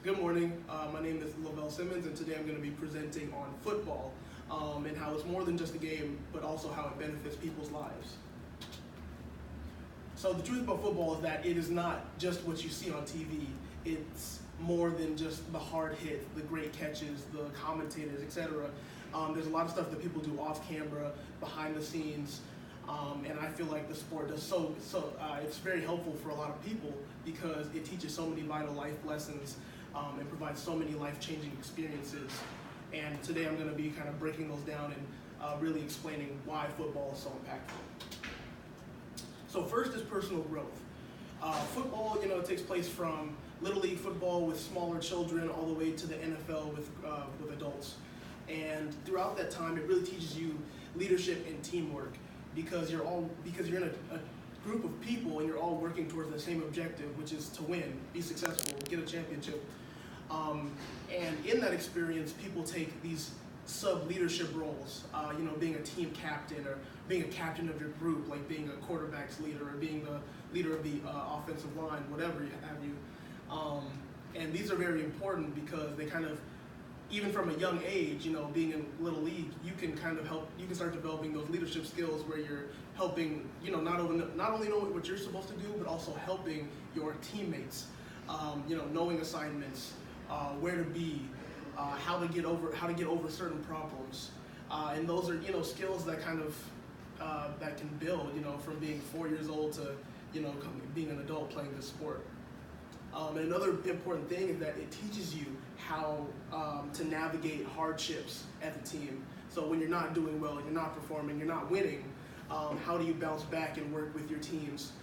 Good morning. My name is Lavelle Simmons, and today I'm going to be presenting on football and how it's more than just a game, but also how it benefits people's lives. So the truth about football is that it is not just what you see on TV. It's more than just the hard hits, the great catches, the commentators, etc. There's a lot of stuff that people do off camera, behind the scenes, and I feel like the sport does it's very helpful for a lot of people because it teaches so many vital life lessons and provides so many life-changing experiences. And today I'm going to be kind of breaking those down and really explaining why football is so impactful. So first is personal growth. Football, it takes place from Little League football with smaller children all the way to the NFL with adults. And throughout that time, it really teaches you leadership and teamwork because you're in a group of people and you're all working towards the same objective, which is to win, be successful, get a championship. And in that experience, people take these sub-leadership roles, being a team captain or being a captain of your group, like being a quarterback's leader or being the leader of the offensive line, whatever have you. And these are very important because they kind of, even from a young age, being in Little League, you can start developing those leadership skills where you're helping, not only know what you're supposed to do, but also helping your teammates, knowing assignments, where to be, how to get over certain problems, and those are skills that that can build from being 4 years old to being an adult playing this sport. And another important thing is that it teaches you how to navigate hardships as a team. So when you're not doing well, you're not performing, you're not winning, how do you bounce back and work with your teams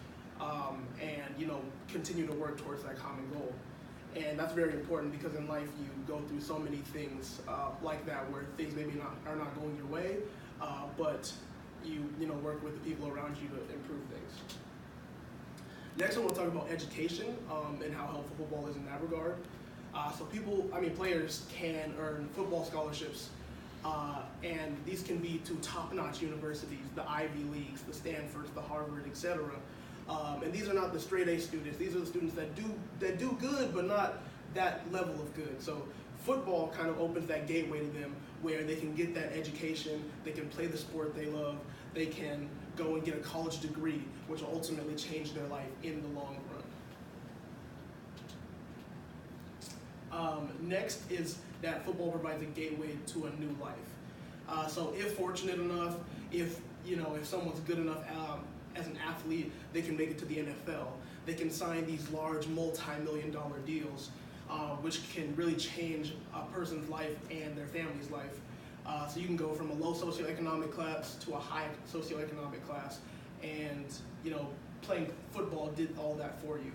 and continue to work towards that common goal? And that's very important because in life you go through so many things like that where things maybe are not going your way, but you work with the people around you to improve things. Next, I want to talk about education and how helpful football is in that regard. Players can earn football scholarships, and these can be to top-notch universities, the Ivy Leagues, the Stanfords, the Harvard, etc. And these are not the straight-A students. These are the students that do good, but not that level of good. So football kind of opens that gateway to them where they can get that education, they can play the sport they love, they can go and get a college degree, which will ultimately change their life in the long run. Next is that football provides a gateway to a new life. So if fortunate enough, if someone's good enough as an athlete, they can make it to the NFL. They can sign these large multi-million-dollar deals, which can really change a person's life and their family's life. So you can go from a low socioeconomic class to a high socioeconomic class, and playing football did all that for you.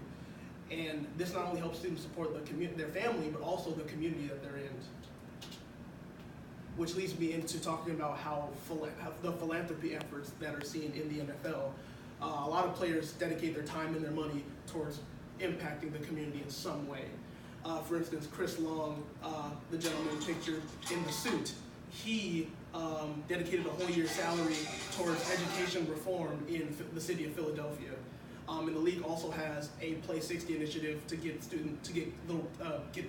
And this not only helps students support their family, but also the community that they're in. Which leads me into talking about how the philanthropy efforts that are seen in the NFL. A lot of players dedicate their time and their money towards impacting the community in some way. For instance, Chris Long, the gentleman pictured in the suit, he dedicated a whole year's salary towards education reform in the city of Philadelphia. And the league also has a Play 60 initiative to get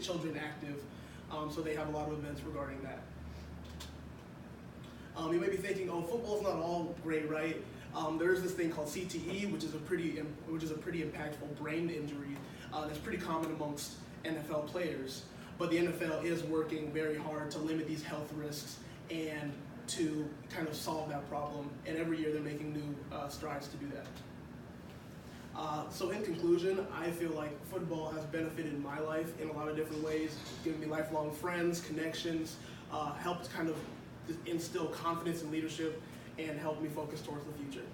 children active. So they have a lot of events regarding that. You may be thinking, oh, football's not all great, right? There's this thing called CTE, which is a pretty impactful brain injury that's pretty common amongst NFL players. But the NFL is working very hard to limit these health risks and to kind of solve that problem. And every year they're making new strides to do that. So in conclusion, I feel like football has benefited my life in a lot of different ways, given me lifelong friends, connections, helped kind of instill confidence and leadership, and helped me focus towards the future.